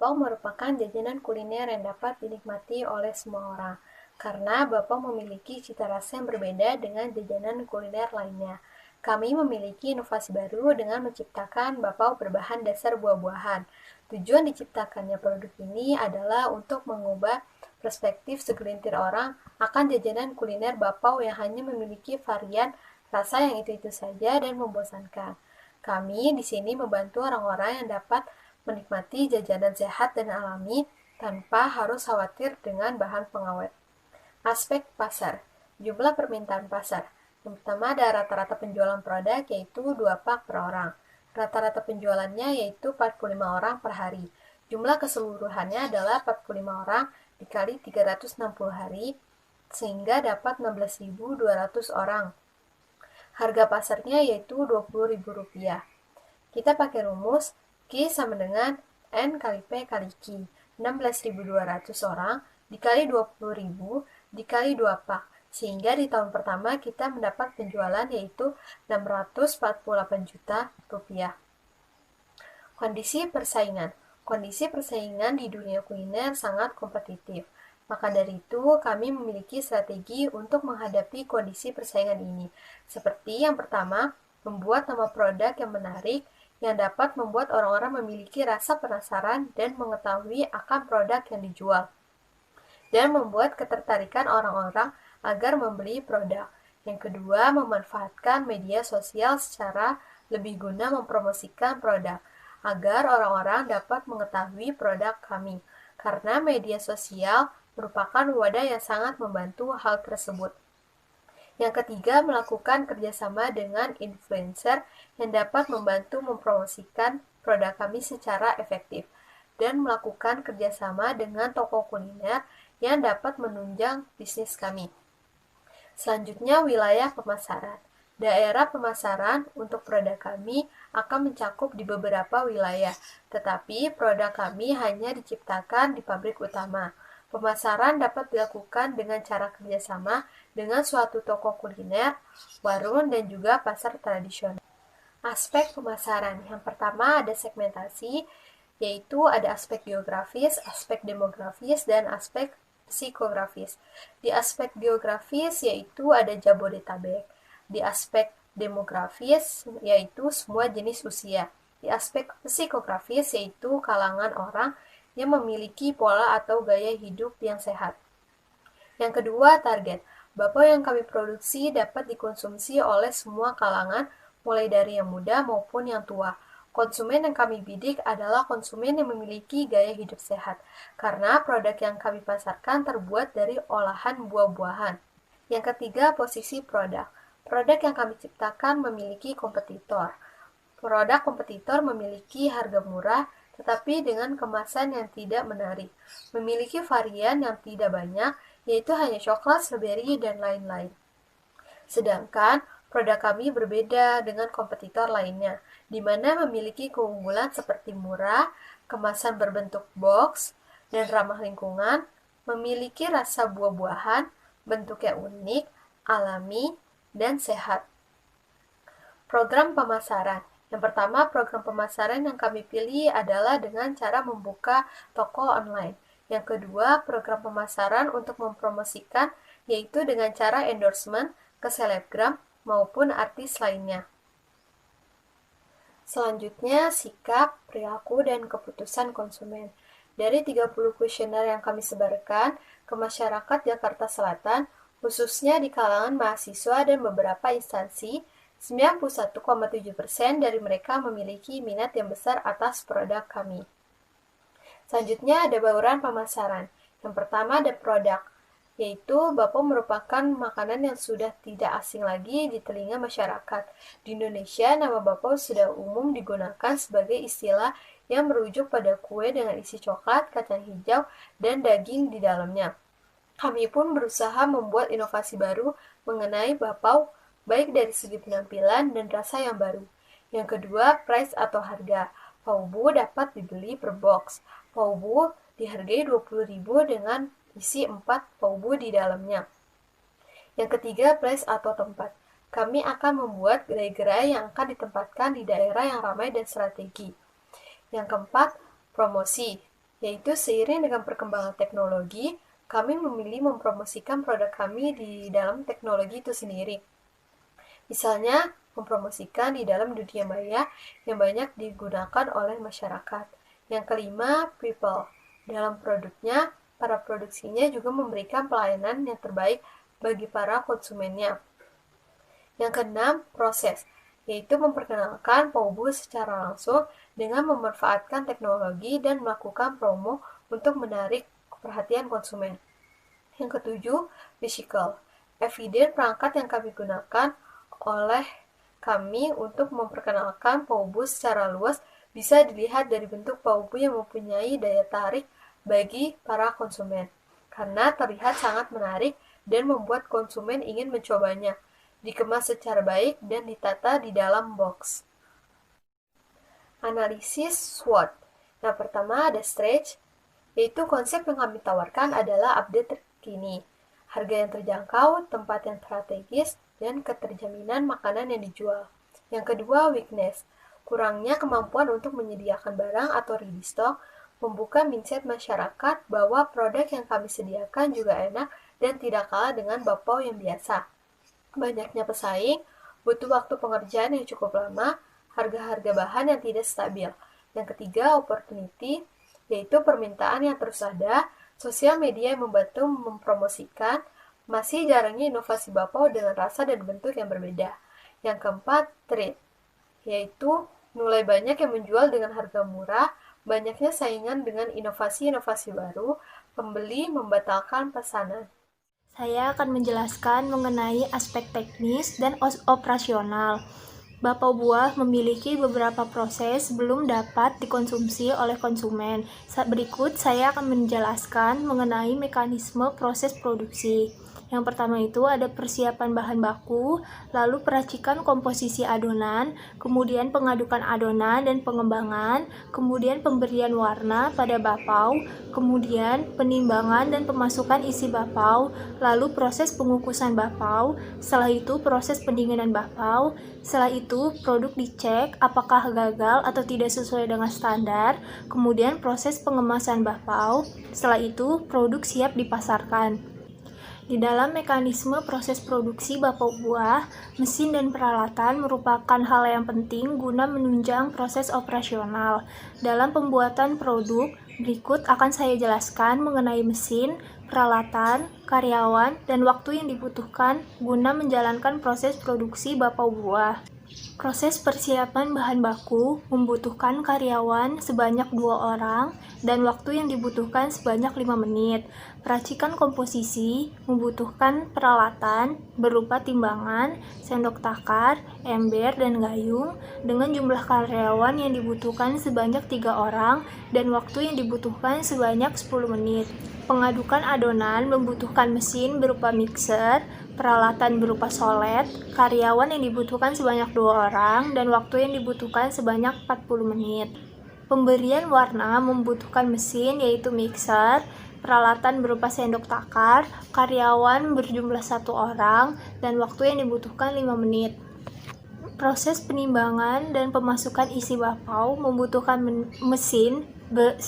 Bapau merupakan jajanan kuliner yang dapat dinikmati oleh semua orang, karena Bapau memiliki cita rasa yang berbeda dengan jajanan kuliner lainnya. Kami memiliki inovasi baru dengan menciptakan Bapau berbahan dasar buah-buahan. Tujuan diciptakannya produk ini adalah untuk mengubah perspektif segelintir orang akan jajanan kuliner Bapau yang hanya memiliki varian rasa yang itu-itu saja dan membosankan. Kami di sini membantu orang-orang yang dapat menikmati jajanan sehat dan alami tanpa harus khawatir dengan bahan pengawet. Aspek pasar. Jumlah permintaan pasar. Yang pertama ada rata-rata penjualan produk yaitu 2 pak per orang. Rata-rata penjualannya yaitu 45 orang per hari. Jumlah keseluruhannya adalah 45 orang dikali 360 hari sehingga dapat 16.200 orang. Harga pasarnya yaitu Rp20.000. Kita pakai rumus Q sama dengan N kali P kali Q. 16.200 orang dikali 20.000 dikali 2 pak. Sehingga di tahun pertama kita mendapat penjualan yaitu Rp648 juta. Kondisi persaingan. Kondisi persaingan di dunia kuliner sangat kompetitif. Maka dari itu, kami memiliki strategi untuk menghadapi kondisi persaingan ini. Seperti yang pertama, membuat nama produk yang menarik yang dapat membuat orang-orang memiliki rasa penasaran dan mengetahui akan produk yang dijual. Dan membuat ketertarikan orang-orang agar membeli produk. Yang kedua, memanfaatkan media sosial secara lebih guna mempromosikan produk, agar orang-orang dapat mengetahui produk kami. Karena media sosial merupakan wadah yang sangat membantu hal tersebut. Yang ketiga, melakukan kerjasama dengan influencer yang dapat membantu mempromosikan produk kami secara efektif, dan melakukan kerjasama dengan toko kuliner yang dapat menunjang bisnis kami. Selanjutnya, wilayah pemasaran. Daerah pemasaran untuk produk kami akan mencakup di beberapa wilayah, tetapi produk kami hanya diciptakan di pabrik utama. Pemasaran dapat dilakukan dengan cara kerjasama dengan suatu toko kuliner, warung, dan juga pasar tradisional. Aspek pemasaran. Yang pertama ada segmentasi, yaitu ada aspek geografis, aspek demografis, dan aspek psikografis. Di aspek geografis yaitu ada Jabodetabek. Di aspek demografis yaitu semua jenis usia. Di aspek psikografis yaitu kalangan orang yang memiliki pola atau gaya hidup yang sehat. Yang kedua, target. Bapau yang kami produksi dapat dikonsumsi oleh semua kalangan, mulai dari yang muda maupun yang tua. Konsumen yang kami bidik adalah konsumen yang memiliki gaya hidup sehat, karena produk yang kami pasarkan terbuat dari olahan buah-buahan. Yang ketiga, posisi produk. Produk yang kami ciptakan memiliki kompetitor. Produk kompetitor memiliki harga murah, tetapi dengan kemasan yang tidak menarik. Memiliki varian yang tidak banyak, yaitu hanya coklat, strawberry, dan lain-lain. Sedangkan produk kami berbeda dengan kompetitor lainnya, di mana memiliki keunggulan seperti murah, kemasan berbentuk box, dan ramah lingkungan, memiliki rasa buah-buahan, bentuknya unik, alami, dan sehat. Program pemasaran. Yang pertama, program pemasaran yang kami pilih adalah dengan cara membuka toko online. Yang kedua, program pemasaran untuk mempromosikan, yaitu dengan cara endorsement ke selebgram maupun artis lainnya. Selanjutnya, sikap, perilaku, dan keputusan konsumen. Dari 30 kuesioner yang kami sebarkan ke masyarakat Jakarta Selatan, khususnya di kalangan mahasiswa dan beberapa instansi, 91,7% dari mereka memiliki minat yang besar atas produk kami. Selanjutnya ada bauran pemasaran. Yang pertama ada produk, yaitu Bapau merupakan makanan yang sudah tidak asing lagi di telinga masyarakat. Di Indonesia, nama Bapau sudah umum digunakan sebagai istilah yang merujuk pada kue dengan isi coklat, kacang hijau, dan daging di dalamnya. Kami pun berusaha membuat inovasi baru mengenai Bapau, baik dari segi penampilan dan rasa yang baru. Yang kedua, price atau harga. Paubu dapat dibeli per box. Paubu dihargai Rp20.000 dengan isi 4 paubu di dalamnya. Yang ketiga, place atau tempat. Kami akan membuat gerai-gerai yang akan ditempatkan di daerah yang ramai dan strategi. Yang keempat, promosi, yaitu seiring dengan perkembangan teknologi, kami memilih mempromosikan produk kami di dalam teknologi itu sendiri. Misalnya, mempromosikan di dalam dunia maya yang banyak digunakan oleh masyarakat. Yang kelima, people. Dalam produknya, para produksinya juga memberikan pelayanan yang terbaik bagi para konsumennya. Yang keenam, proses, yaitu memperkenalkan Powbu secara langsung dengan memanfaatkan teknologi dan melakukan promo untuk menarik perhatian konsumen. Yang ketujuh, physical. Eviden perangkat yang kami gunakan oleh kami untuk memperkenalkan Powbu secara luas bisa dilihat dari bentuk Powbu yang mempunyai daya tarik bagi para konsumen, karena terlihat sangat menarik dan membuat konsumen ingin mencobanya. Dikemas secara baik dan ditata di dalam box. Analisis SWOT. Yang pertama ada stretch, yaitu konsep yang kami tawarkan adalah update terkini, harga yang terjangkau, tempat yang strategis, dan keterjaminan makanan yang dijual. Yang kedua, weakness, kurangnya kemampuan untuk menyediakan barang atau ready stock, membuka mindset masyarakat bahwa produk yang kami sediakan juga enak dan tidak kalah dengan bakpao yang biasa. Banyaknya pesaing, butuh waktu pengerjaan yang cukup lama, harga-harga bahan yang tidak stabil. Yang ketiga, opportunity, yaitu permintaan yang terus ada, sosial media yang membantu mempromosikan, masih jarangnya inovasi bakpao dengan rasa dan bentuk yang berbeda. Yang keempat, trade, yaitu mulai banyak yang menjual dengan harga murah, banyaknya saingan dengan inovasi-inovasi baru, pembeli membatalkan pesanan. Saya akan menjelaskan mengenai aspek teknis dan operasional. Bakpao buah memiliki beberapa proses sebelum dapat dikonsumsi oleh konsumen. Berikut saya akan menjelaskan mengenai mekanisme proses produksi. Yang pertama itu ada persiapan bahan baku, lalu peracikan komposisi adonan, kemudian pengadukan adonan dan pengembangan, kemudian pemberian warna pada bakpao, kemudian penimbangan dan pemasukan isi bakpao, lalu proses pengukusan bakpao, setelah itu proses pendinginan bakpao, setelah itu produk dicek apakah gagal atau tidak sesuai dengan standar, kemudian proses pengemasan bakpao, setelah itu produk siap dipasarkan. Di dalam mekanisme proses produksi bakpao buah, mesin dan peralatan merupakan hal yang penting guna menunjang proses operasional. Dalam pembuatan produk, berikut akan saya jelaskan mengenai mesin, peralatan, karyawan, dan waktu yang dibutuhkan guna menjalankan proses produksi bakpao buah. Proses persiapan bahan baku membutuhkan karyawan sebanyak 2 orang dan waktu yang dibutuhkan sebanyak 5 menit. Peracikan komposisi membutuhkan peralatan berupa timbangan, sendok takar, ember, dan gayung dengan jumlah karyawan yang dibutuhkan sebanyak 3 orang dan waktu yang dibutuhkan sebanyak 10 menit. Pengadukan adonan membutuhkan mesin berupa mixer, peralatan berupa solet, karyawan yang dibutuhkan sebanyak 2 orang, dan waktu yang dibutuhkan sebanyak 40 menit. Pemberian warna membutuhkan mesin yaitu mixer, peralatan berupa sendok takar, karyawan berjumlah 1 orang, dan waktu yang dibutuhkan 5 menit. Proses penimbangan dan pemasukan isi bakpao membutuhkan mesin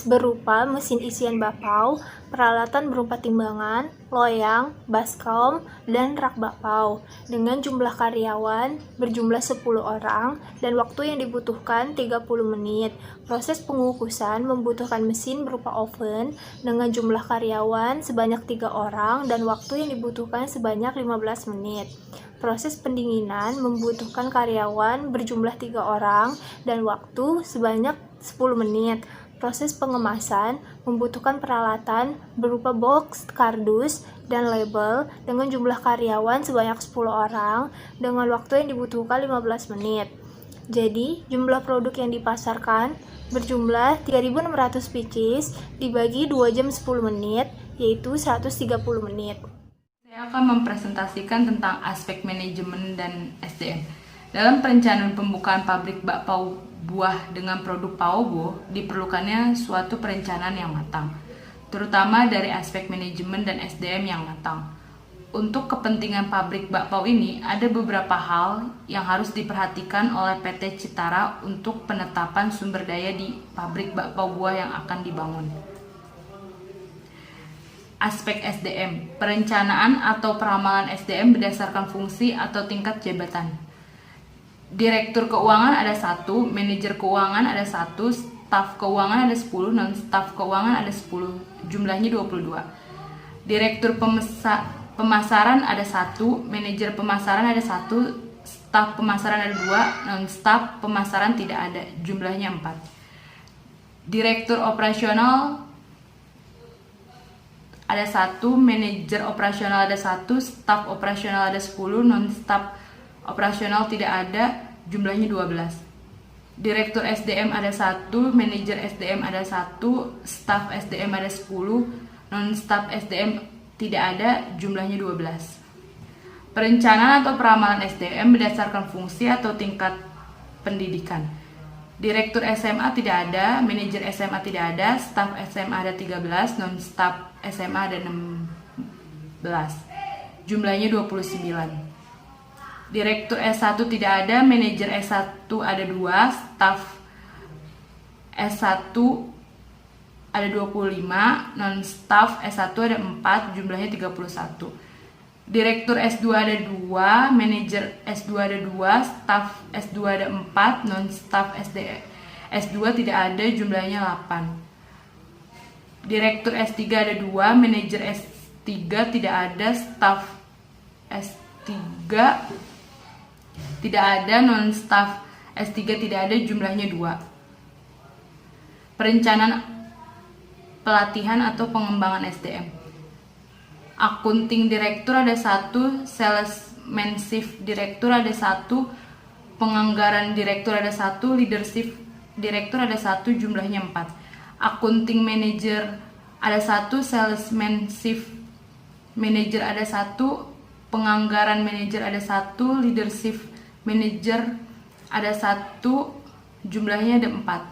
berupa mesin isian bakpao, peralatan berupa timbangan, loyang, baskom, dan rak bakpao dengan jumlah karyawan berjumlah 10 orang dan waktu yang dibutuhkan 30 menit. Proses pengukusan membutuhkan mesin berupa oven dengan jumlah karyawan sebanyak 3 orang dan waktu yang dibutuhkan sebanyak 15 menit. Proses pendinginan membutuhkan karyawan berjumlah 3 orang dan waktu sebanyak 10 menit. Proses pengemasan membutuhkan peralatan berupa box, kardus, dan label dengan jumlah karyawan sebanyak 10 orang dengan waktu yang dibutuhkan 15 menit. Jadi, jumlah produk yang dipasarkan berjumlah 3.600 pieces dibagi 2 jam 10 menit, yaitu 130 menit. Saya akan mempresentasikan tentang aspek manajemen dan SDM. Dalam perencanaan pembukaan pabrik bakpao buah dengan produk Powbu, diperlukannya suatu perencanaan yang matang, terutama dari aspek manajemen dan SDM yang matang. Untuk kepentingan pabrik bakpao ini, ada beberapa hal yang harus diperhatikan oleh PT Citara untuk penetapan sumber daya di pabrik bakpao buah yang akan dibangun. Aspek SDM, perencanaan atau peramalan SDM berdasarkan fungsi atau tingkat jabatan. Direktur keuangan ada 1, manajer keuangan ada 1, staf keuangan ada 10, non-staf keuangan ada 10, jumlahnya 22. Direktur pemasaran ada 1, manajer pemasaran ada 1, staf pemasaran ada 2, non-staf pemasaran tidak ada, jumlahnya 4. Direktur operasional ada 1, manajer operasional ada 1, staf operasional ada 10, non-staf operasional tidak ada, jumlahnya 12. Direktur SDM ada 1, manajer SDM ada 1, staf SDM ada 10, non-staf SDM tidak ada, jumlahnya 12. Perencanaan atau peramalan SDM berdasarkan fungsi atau tingkat pendidikan. Direktur SMA tidak ada, manajer SMA tidak ada, staf SMA ada 13, non-staf SMA ada 16. Jumlahnya 29. Direktur S1 tidak ada, manajer S1 ada 2, staf S1 ada 25, non-staf S1 ada 4, jumlahnya 31. Direktur S2 ada 2, manajer S2 ada 2, staf S2 ada 4, non-staf S2 tidak ada, jumlahnya 8. Direktur S3 ada 2, manajer S3 tidak ada, staf S3 tidak ada, non-staf S3 tidak ada, jumlahnya 2. Perencanaan pelatihan atau pengembangan SDM. Akunting direktur ada 1, salesmanship direktur ada 1, penganggaran direktur ada 1, leadership direktur ada 1, jumlahnya 4. Akunting manager ada 1, salesmanship manager ada 1, penganggaran manager ada 1, leadership manager ada 1, jumlahnya ada 4.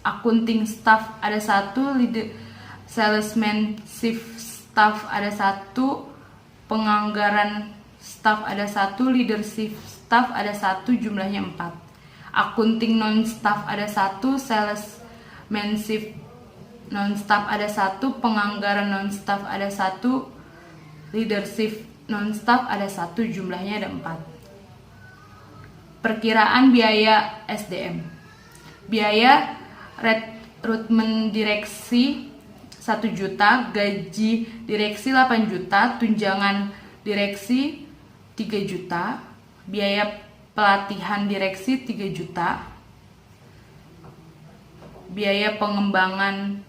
Akunting staff ada 1, salesmanship staff ada 1, penganggaran staff ada 1, leadership staff ada 1, jumlahnya 4. Akunting non-staff ada 1, salesmanship non-staff ada 1, penganggaran non-staff ada 1, leadership non-staff ada 1, jumlahnya ada 4. Perkiraan biaya SDM. Biaya rekrutmen direksi 1 juta, gaji direksi 8 juta, tunjangan direksi 3 juta, biaya pelatihan direksi 3 juta, biaya pengembangan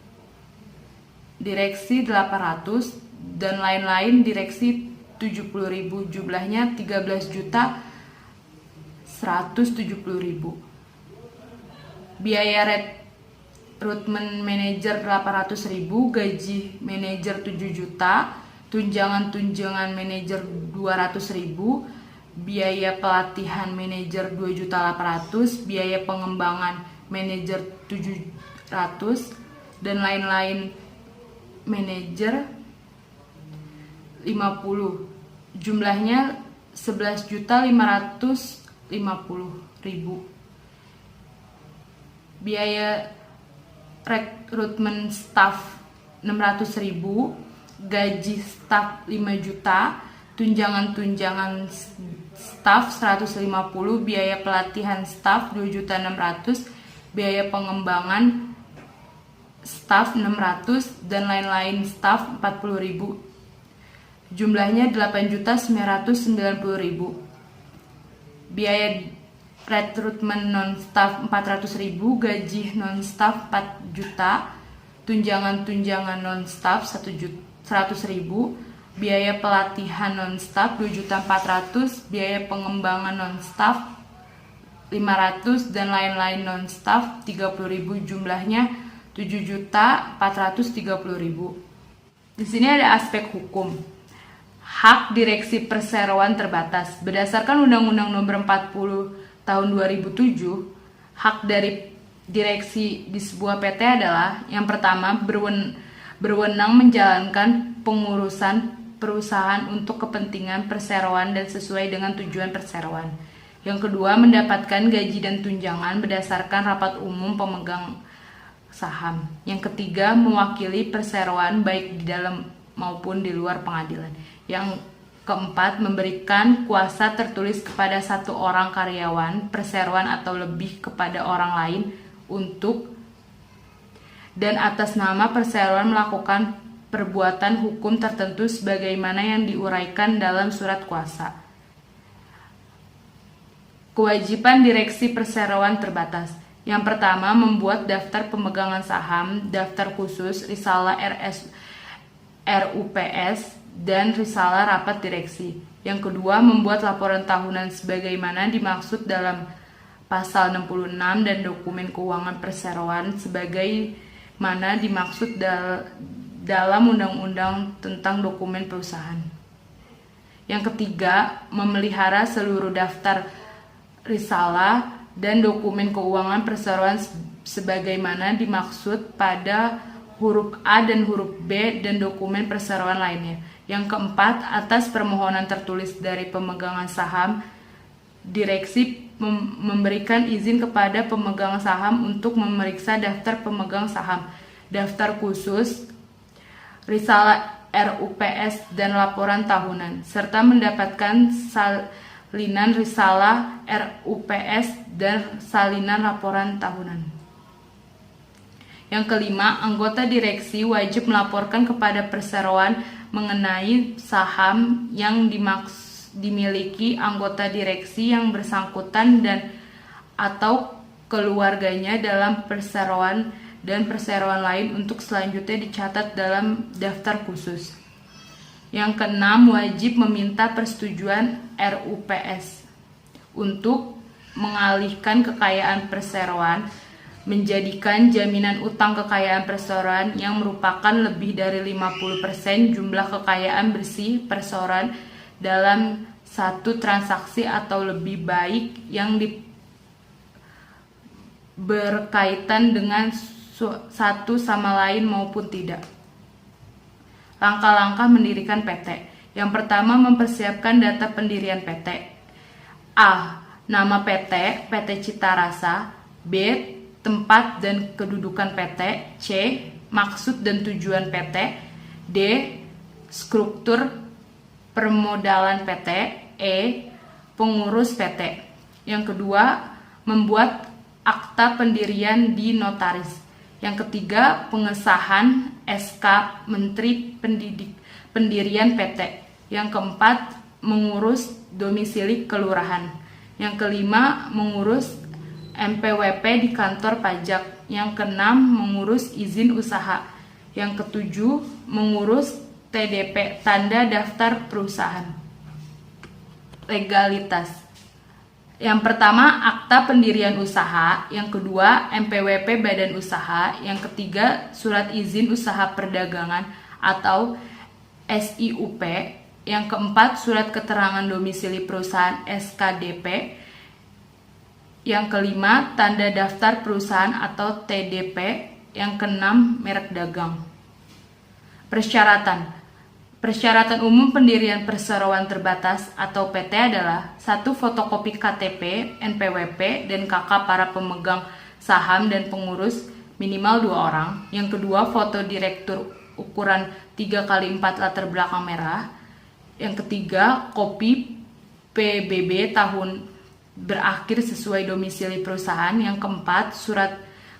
direksi 800, dan lain-lain direksi 70.000, jumlahnya 13.170.000. Biaya rekrutmen manajer 800.000, gaji manajer 7 juta, tunjangan manajer 200.000, biaya pelatihan manajer 2.800.000, biaya pengembangan manajer 700, dan lain-lain manajer 50. Jumlahnya 11.550.000. Biaya rekrutmen staff 600.000, gaji staff 5 juta, tunjangan staff 150, biaya pelatihan staff 2.600.000, biaya pengembangan staff 600, dan lain-lain staff 40.000. Jumlahnya 8.990.000. Biaya rekrutmen non-staff 400.000, gaji non-staff 4 juta, tunjangan non-staff 100.000, biaya pelatihan non-staff 2.400.000, biaya pengembangan non-staff 500, dan lain-lain non-staff 30.000, jumlahnya 7.430.000. Di sini ada aspek hukum. Hak direksi perseroan terbatas. Berdasarkan Undang-Undang Nomor 40 Tahun 2007, hak dari direksi di sebuah PT adalah: yang pertama, berwenang menjalankan pengurusan perusahaan untuk kepentingan perseroan dan sesuai dengan tujuan perseroan. Yang kedua, mendapatkan gaji dan tunjangan berdasarkan rapat umum pemegang saham. Yang ketiga, mewakili perseroan baik di dalam maupun di luar pengadilan. Yang keempat, memberikan kuasa tertulis kepada satu orang karyawan, perseroan atau lebih kepada orang lain untuk dan atas nama perseroan melakukan perbuatan hukum tertentu sebagaimana yang diuraikan dalam surat kuasa. Kewajiban direksi perseroan terbatas. Yang pertama, membuat daftar pemegangan saham, daftar khusus, risalah RUPS, dan risalah rapat direksi. Yang kedua, membuat laporan tahunan sebagaimana dimaksud dalam pasal 66 dan dokumen keuangan perseroan sebagaimana dimaksud dalam undang-undang tentang dokumen perusahaan. Yang ketiga, memelihara seluruh daftar risalah dan dokumen keuangan perseroan sebagaimana dimaksud pada huruf A dan huruf B dan dokumen perseroan lainnya. Yang keempat, atas permohonan tertulis dari pemegang saham, direksi memberikan izin kepada pemegang saham untuk memeriksa daftar pemegang saham, daftar khusus, risalah RUPS dan laporan tahunan, serta mendapatkan salinan risalah RUPS dan salinan laporan tahunan. Yang kelima, anggota direksi wajib melaporkan kepada perseroan mengenai saham yang dimiliki anggota direksi yang bersangkutan dan atau keluarganya dalam perseroan dan perseroan lain untuk selanjutnya dicatat dalam daftar khusus. Yang keenam, wajib meminta persetujuan RUPS untuk mengalihkan kekayaan perseroan, menjadikan jaminan utang kekayaan perseroan yang merupakan lebih dari 50% jumlah kekayaan bersih perseroan dalam satu transaksi atau lebih baik yang berkaitan dengan satu sama lain maupun tidak. Langkah-langkah mendirikan PT. Yang pertama, mempersiapkan data pendirian PT. A. Nama PT, PT Cita Rasa. B. Tempat dan kedudukan PT. C. Maksud dan tujuan PT. D. Struktur permodalan PT. E. Pengurus PT. Yang kedua, membuat akta pendirian di notaris. Yang ketiga, pengesahan SK Menteri Pendirian PT. Yang keempat, mengurus domisili kelurahan. Yang kelima, mengurus MPWP di kantor pajak. Yang keenam, mengurus izin usaha. Yang ketujuh, mengurus TDP, tanda daftar perusahaan. Legalitas. Yang pertama, akta pendirian usaha. Yang kedua, MPWP badan usaha. Yang ketiga, surat izin usaha perdagangan atau SIUP. Yang keempat, surat keterangan domisili perusahaan SKDP. Yang kelima, tanda daftar perusahaan atau TDP. Yang keenam, merek dagang. Persyaratan umum pendirian perseroan terbatas atau PT adalah 1. Fotokopi KTP, NPWP, dan KK para pemegang saham dan pengurus minimal 2 orang. Yang kedua, foto direktur ukuran 3x4 latar belakang merah. Yang ketiga, kopi PBB tahun berakhir sesuai domisili perusahaan. Yang keempat,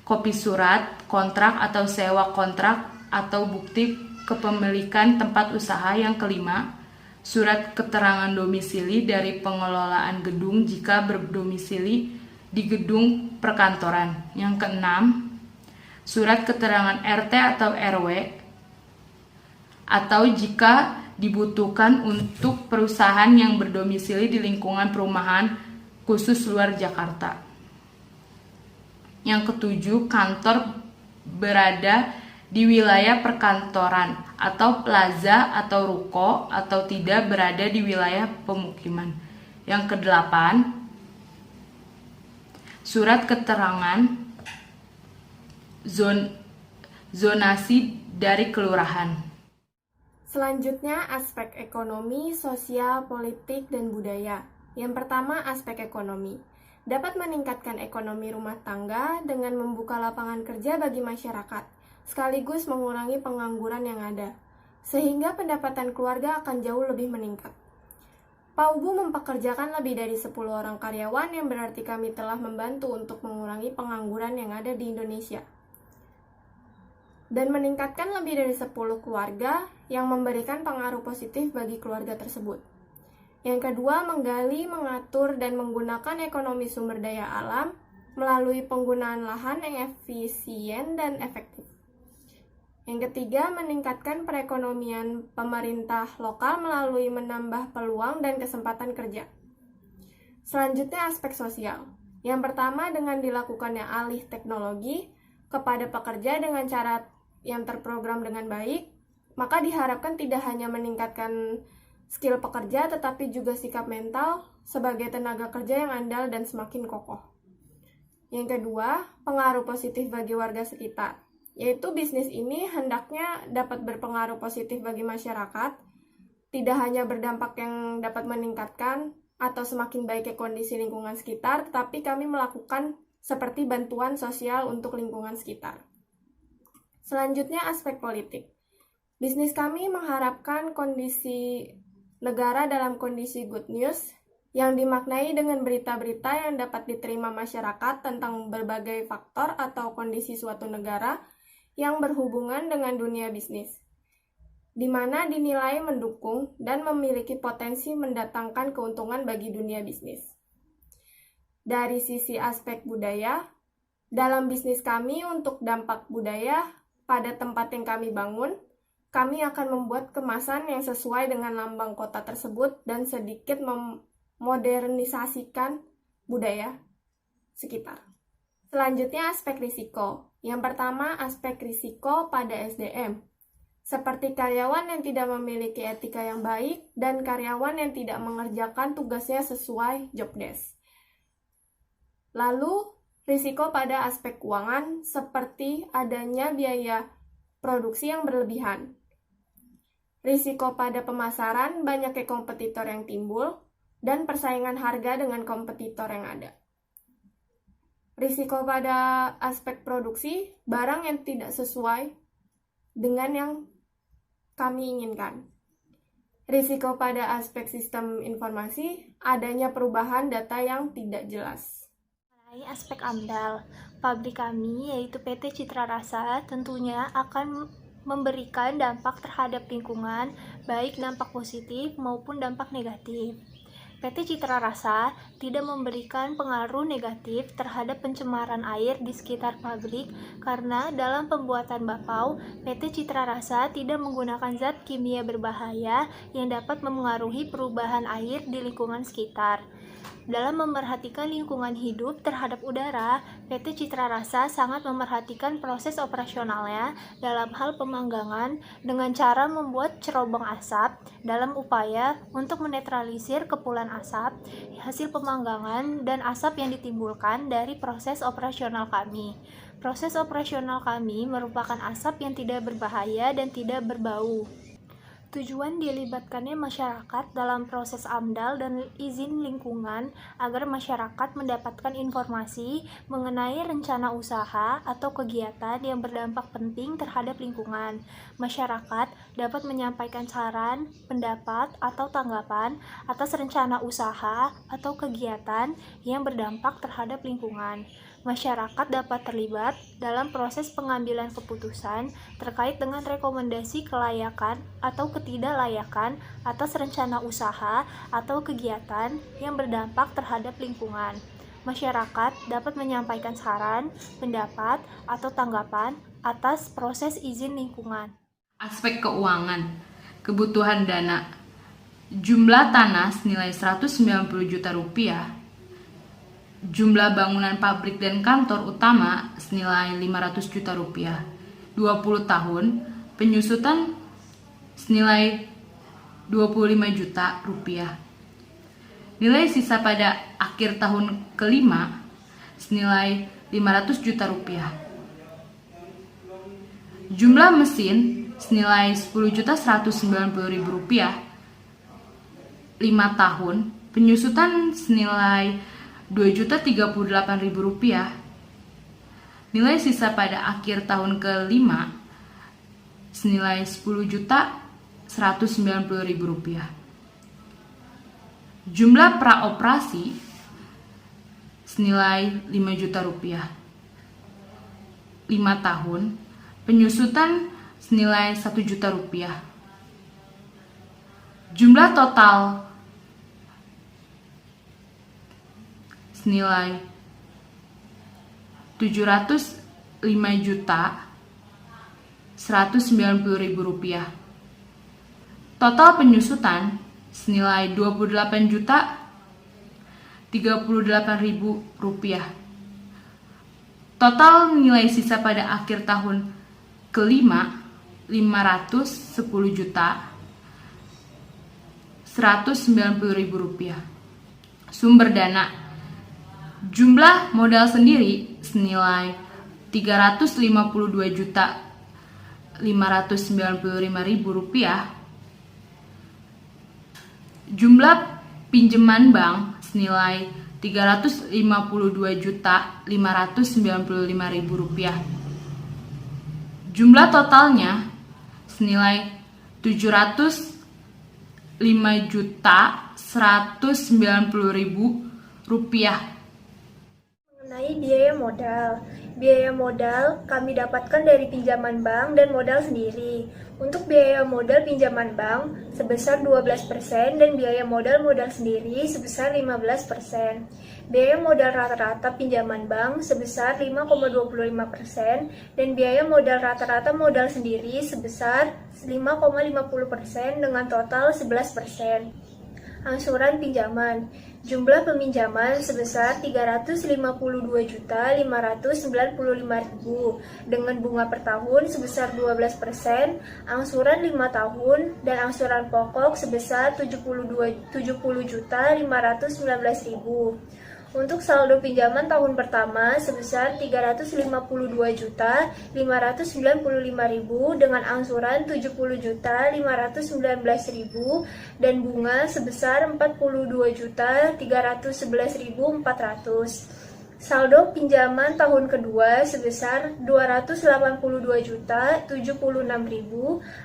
kopi surat kontrak atau sewa kontrak atau bukti kepemilikan tempat usaha. Yang kelima, surat keterangan domisili dari pengelolaan gedung jika berdomisili di gedung perkantoran. Yang keenam, surat keterangan RT atau RW atau jika dibutuhkan untuk perusahaan yang berdomisili di lingkungan perumahan khusus luar Jakarta. Yang ketujuh, kantor berada di wilayah perkantoran atau plaza atau ruko atau tidak berada di wilayah pemukiman. Yang kedelapan, surat keterangan zonasi dari kelurahan. Selanjutnya, aspek ekonomi, sosial, politik, dan budaya. Yang pertama, aspek ekonomi. Dapat meningkatkan ekonomi rumah tangga dengan membuka lapangan kerja bagi masyarakat, sekaligus mengurangi pengangguran yang ada. sehingga pendapatan keluarga akan jauh lebih meningkat. PAUBU mempekerjakan lebih dari 10 orang karyawan yang berarti kami telah membantu untuk mengurangi pengangguran yang ada di Indonesia. Dan meningkatkan lebih dari 10 keluarga yang memberikan pengaruh positif bagi keluarga tersebut. Yang kedua, menggali, mengatur, dan menggunakan ekonomi sumber daya alam melalui penggunaan lahan yang efisien dan efektif. Yang ketiga, meningkatkan perekonomian pemerintah lokal melalui menambah peluang dan kesempatan kerja. Selanjutnya, aspek sosial. Yang pertama, dengan dilakukannya alih teknologi kepada pekerja dengan cara yang terprogram dengan baik, maka diharapkan tidak hanya meningkatkan skill pekerja, tetapi juga sikap mental sebagai tenaga kerja yang andal dan semakin kokoh. Yang kedua, pengaruh positif bagi warga sekitar, yaitu bisnis ini hendaknya dapat berpengaruh positif bagi masyarakat, tidak hanya berdampak yang dapat meningkatkan atau semakin baiknya kondisi lingkungan sekitar, tetapi kami melakukan seperti bantuan sosial untuk lingkungan sekitar. Selanjutnya, aspek politik. Bisnis kami mengharapkan kondisi negara dalam kondisi good news, yang dimaknai dengan berita-berita yang dapat diterima masyarakat tentang berbagai faktor atau kondisi suatu negara yang berhubungan dengan dunia bisnis, di mana dinilai mendukung dan memiliki potensi mendatangkan keuntungan bagi dunia bisnis. Dari sisi aspek budaya, dalam bisnis kami untuk dampak budaya pada tempat yang kami bangun, kami akan membuat kemasan yang sesuai dengan lambang kota tersebut dan sedikit modernisasikan budaya sekitar. Selanjutnya, aspek risiko. Yang pertama, aspek risiko pada SDM, seperti karyawan yang tidak memiliki etika yang baik dan karyawan yang tidak mengerjakan tugasnya sesuai job desk. Lalu, risiko pada aspek keuangan, seperti adanya biaya produksi yang berlebihan. Risiko pada pemasaran, banyaknya kompetitor yang timbul, dan persaingan harga dengan kompetitor yang ada. Risiko pada aspek produksi, barang yang tidak sesuai dengan yang kami inginkan. Risiko pada aspek sistem informasi, adanya perubahan data yang tidak jelas. Mengenai aspek AMDAL, pabrik kami yaitu PT Citra Rasa tentunya akan memberikan dampak terhadap lingkungan, baik dampak positif maupun dampak negatif. PT Citra Rasa tidak memberikan pengaruh negatif terhadap pencemaran air di sekitar pabrik karena dalam pembuatan bakpao, PT Citra Rasa tidak menggunakan zat kimia berbahaya yang dapat memengaruhi perubahan air di lingkungan sekitar. Dalam memerhatikan lingkungan hidup terhadap udara, PT Citra Rasa sangat memerhatikan proses operasionalnya dalam hal pemanggangan dengan cara membuat cerobong asap dalam upaya untuk menetralisir kepulan asap, hasil pemanggangan, dan asap yang ditimbulkan dari proses operasional kami. Proses operasional kami merupakan asap yang tidak berbahaya dan tidak berbau. Tujuan dilibatkannya masyarakat dalam proses AMDAL dan izin lingkungan agar masyarakat mendapatkan informasi mengenai rencana usaha atau kegiatan yang berdampak penting terhadap lingkungan. Masyarakat dapat menyampaikan saran, pendapat, atau tanggapan atas rencana usaha atau kegiatan yang berdampak terhadap lingkungan. Masyarakat dapat terlibat dalam proses pengambilan keputusan terkait dengan rekomendasi kelayakan atau ketidaklayakan atas rencana usaha atau kegiatan yang berdampak terhadap lingkungan. Masyarakat dapat menyampaikan saran, pendapat, atau tanggapan atas proses izin lingkungan. Aspek keuangan, kebutuhan dana, jumlah tanah senilai 190 juta rupiah, jumlah bangunan pabrik dan kantor utama senilai 500 juta rupiah, 20 tahun, penyusutan senilai 25 juta rupiah. Nilai sisa pada akhir tahun kelima senilai 500 juta rupiah. Jumlah mesin senilai 10.190.000 rupiah, 5 tahun, penyusutan senilai 2.038.000 rupiah. Nilai sisa pada akhir tahun kelima senilai 10.000 Rp190.000. Jumlah praoperasi senilai Rp5 juta. 5 tahun, penyusutan senilai Rp1 juta. Jumlah total senilai Rp705.190.000. Total penyusutan senilai Rp28.038.000. Total nilai sisa pada akhir tahun kelima Rp510.190.000. Sumber dana: jumlah modal sendiri senilai Rp352.595.000. Jumlah pinjaman bank senilai Rp352.595.000. Jumlah totalnya senilai Rp705.190.000. Mengenai biaya modal. Biaya modal kami dapatkan dari pinjaman bank dan modal sendiri. Untuk biaya modal pinjaman bank sebesar 12% dan biaya modal sendiri sebesar 15%. Biaya modal rata-rata pinjaman bank sebesar 5,25% dan biaya modal rata-rata modal sendiri sebesar 5,50% dengan total 11%. Angsuran pinjaman. Jumlah peminjaman sebesar Rp352.595.000 dengan bunga per tahun sebesar 12%, angsuran 5 tahun, dan angsuran pokok sebesar Rp70.519.000. Untuk saldo pinjaman tahun pertama sebesar Rp352.595.000 dengan angsuran Rp70.519.000 dan bunga sebesar Rp42.311.400. Saldo pinjaman tahun kedua sebesar Rp282.076.000,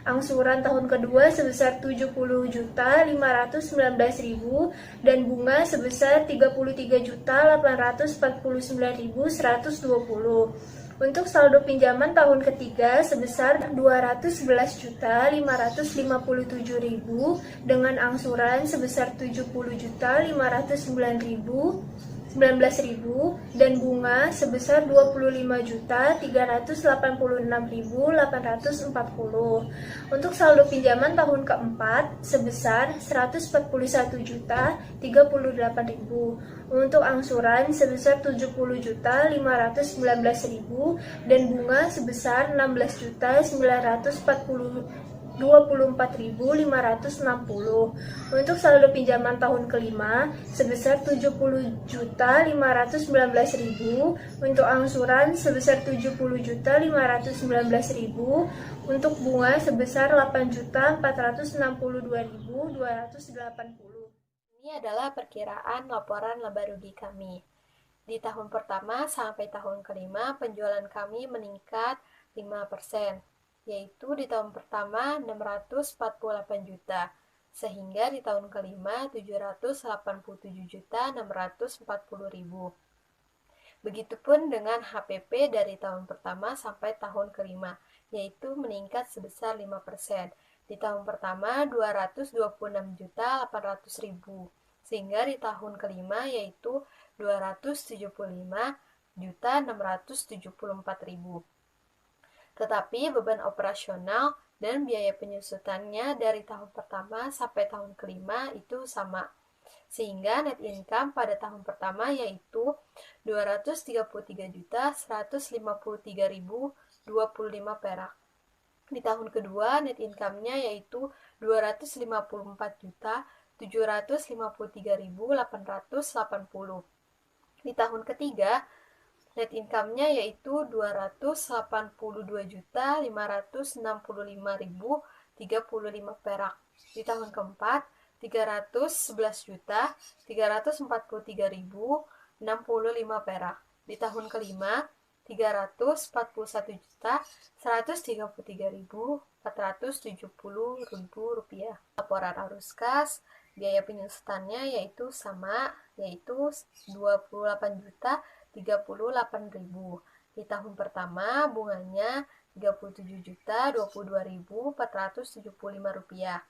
angsuran tahun kedua sebesar Rp70.519.000 dan bunga sebesar Rp33.849.120. Untuk saldo pinjaman tahun ketiga sebesar Rp211.557.000 dengan angsuran sebesar Rp70.509.019 dan bunga sebesar Rp25.386.840. Untuk saldo pinjaman tahun keempat sebesar Rp141.038.000. Untuk angsuran sebesar Rp70.519.000 dan bunga sebesar Rp16.924.560. Untuk saldo pinjaman tahun kelima sebesar Rp70.519.000, untuk angsuran sebesar Rp70.519.000, untuk bunga sebesar Rp8.462.280. Ini adalah perkiraan laporan laba rugi kami. Di tahun pertama sampai tahun kelima, penjualan kami meningkat 5%, yaitu di tahun pertama 648 juta, sehingga di tahun kelima 787.640.000. Begitupun dengan HPP dari tahun pertama sampai tahun kelima, yaitu meningkat sebesar 5%. Di tahun pertama 226.800.000, sehingga di tahun kelima yaitu 275.674.000. Tetapi beban operasional dan biaya penyusutannya dari tahun pertama sampai tahun kelima itu sama, sehingga net income pada tahun pertama yaitu Rp233.153.025 perak. Di tahun kedua, net income-nya yaitu Rp254.753.880. Di tahun ketiga, net income-nya yaitu Rp282.565.035 perak. Di tahun keempat, Rp311.343.065 perak. Di tahun kelima, Rp341.133.470 Laporan arus kas, biaya penyusutannya yaitu 28.038.000. Di tahun pertama bunganya Rp30.022.475.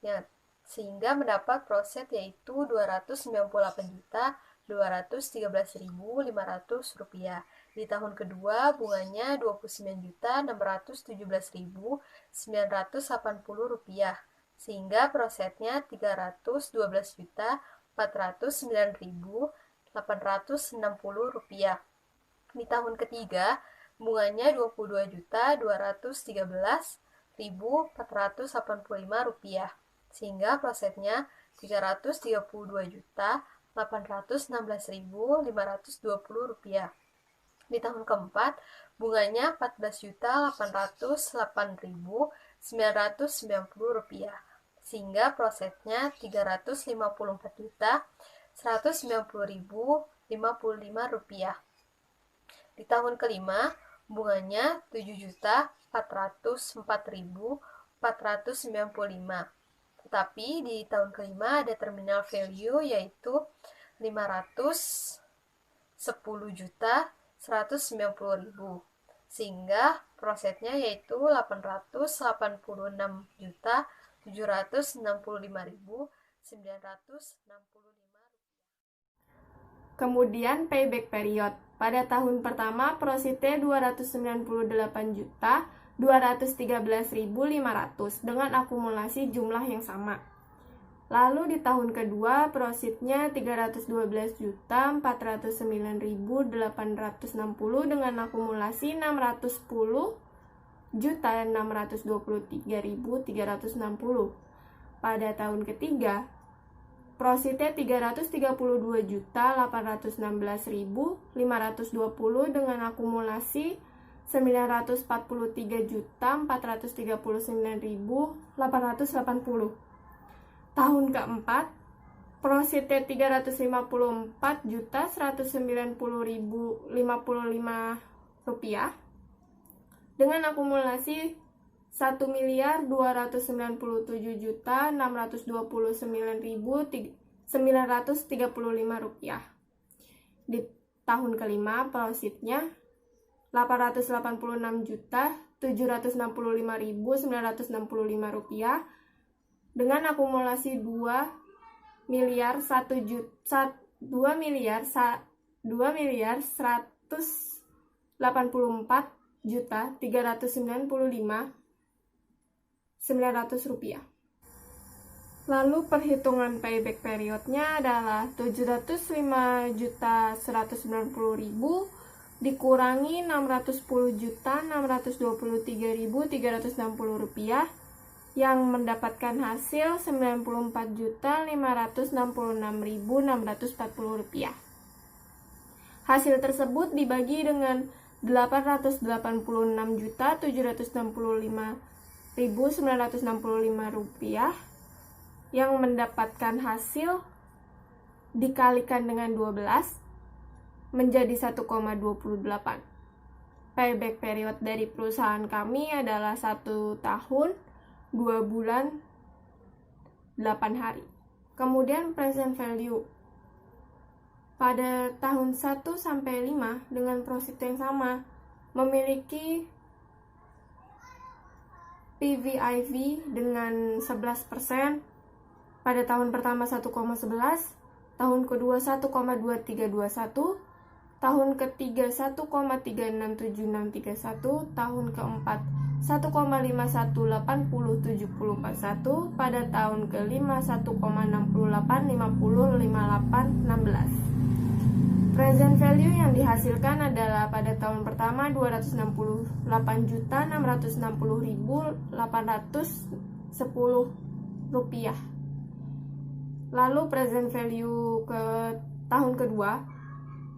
Ya, sehingga mendapat proset yaitu Rp298.213.500. Di tahun kedua bunganya Rp29.617.980, sehingga prosetnya Rp312.409.860. Di tahun ketiga bunganya Rp22.213.485, sehingga prosetnya Rp322.816.520. Di tahun keempat bunganya Rp14.008.990, sehingga prosetnya Rp354.190.055. Di tahun kelima bunganya Rp7.404.495. Tetapi di tahun kelima ada terminal value yaitu Rp510.190.000, sehingga prosetnya yaitu Rp868.765.965. Kemudian payback period. Pada tahun pertama prositnya Rp298.213.500 dengan akumulasi jumlah yang sama. Lalu di tahun kedua prositnya Rp312.409.860 dengan akumulasi Rp610.623.360. Pada tahun ketiga prositnya Rp322.816.520 dengan akumulasi Rp943.439.880. Tahun keempat prositnya Rp354.190.055 dengan akumulasi Rp1.229.935. Di tahun kelima prositnya Rp886.765.965 dengan akumulasi Rp2.194.395.900. Lalu perhitungan payback periodnya adalah Rp705.190.000 dikurangi Rp610.623.360 yang mendapatkan hasil Rp94.566.640. Hasil tersebut dibagi dengan Rp886.965.965 yang mendapatkan hasil dikalikan dengan 12 menjadi 1,28. Payback period dari perusahaan kami adalah 1 tahun 2 bulan 8 hari. Kemudian present value. Pada tahun 1 sampai 5 dengan profit yang sama memiliki PVIV dengan 11%. Pada tahun pertama 1,11, tahun kedua 1,2321, tahun ketiga 1,367631, tahun keempat 1,51807041, pada tahun kelima 1,68505816. Present value yang dihasilkan adalah pada tahun pertama Rp268.860.810. Lalu present value ke tahun kedua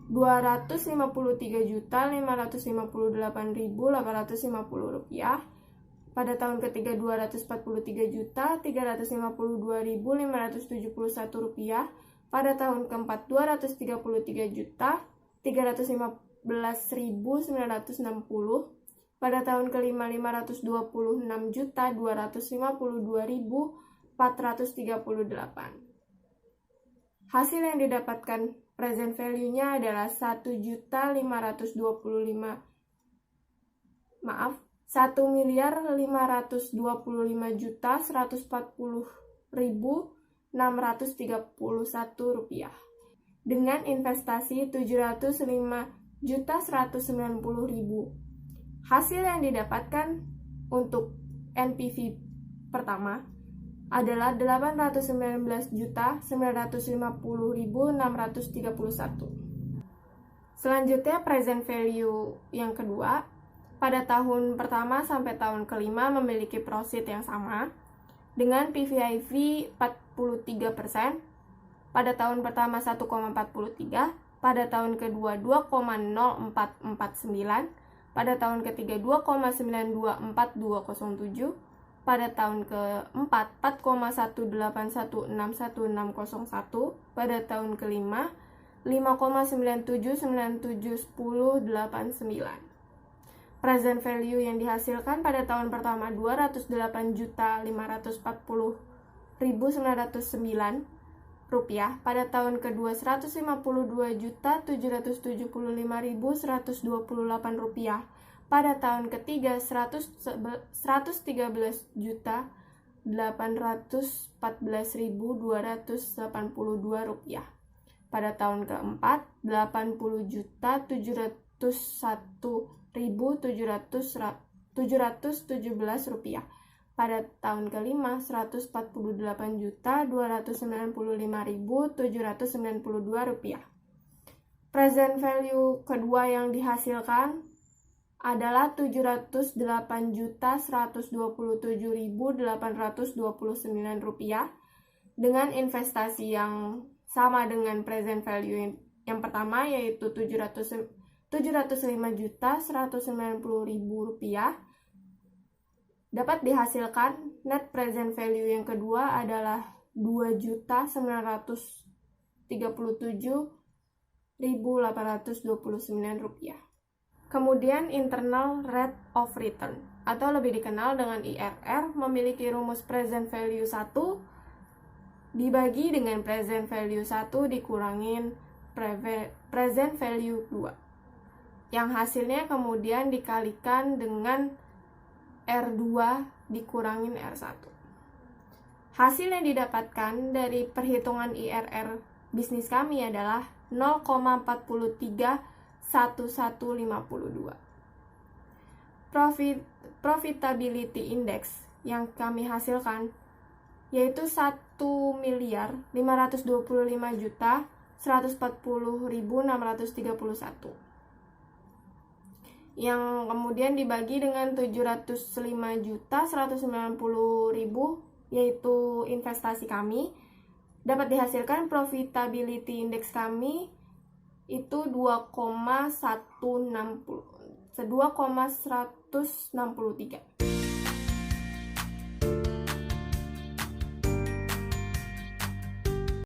Rp253.558.850. Pada tahun ketiga Rp243.352.571. Pada tahun keempat Rp233.350.000. pada tahun kelima 526.252.438. Hasil yang didapatkan present value-nya adalah 1.525.145.140.631 rupiah dengan investasi 705.190.000. Hasil yang didapatkan untuk NPV pertama adalah 819.950.631. Selanjutnya present value yang kedua, pada tahun pertama sampai tahun kelima memiliki profit yang sama dengan PVIV 43%, pada tahun pertama 1,43, pada tahun kedua 2,0449, pada tahun ketiga 2,924207, pada tahun keempat 4,181616101, pada tahun kelima 5,97971089. Present value yang dihasilkan pada tahun pertama 208.540.909 rupiah, pada tahun kedua 152.775.128 rupiah, pada tahun ketiga 113.814.282 rupiah, pada tahun keempat 80.001.717 rupiah, pada tahun kelima 148.295.792 rupiah. Present value kedua yang dihasilkan adalah 708.127.829 rupiah dengan investasi yang sama dengan present value yang pertama, yaitu 705.190.000 rupiah. Dapat dihasilkan net present value yang kedua adalah 2.937.829 rupiah. Kemudian internal rate of return atau lebih dikenal dengan IRR memiliki rumus present value 1 dibagi dengan present value 1 dikurangin present value 2, yang hasilnya kemudian dikalikan dengan R2 dikurangin R1. Hasil yang didapatkan dari perhitungan IRR bisnis kami adalah 0,431152. Profitability index yang kami hasilkan yaitu 1.525.140.631, yang kemudian dibagi dengan 705.190.000 yaitu investasi kami. Dapat dihasilkan profitability index kami itu 2,163.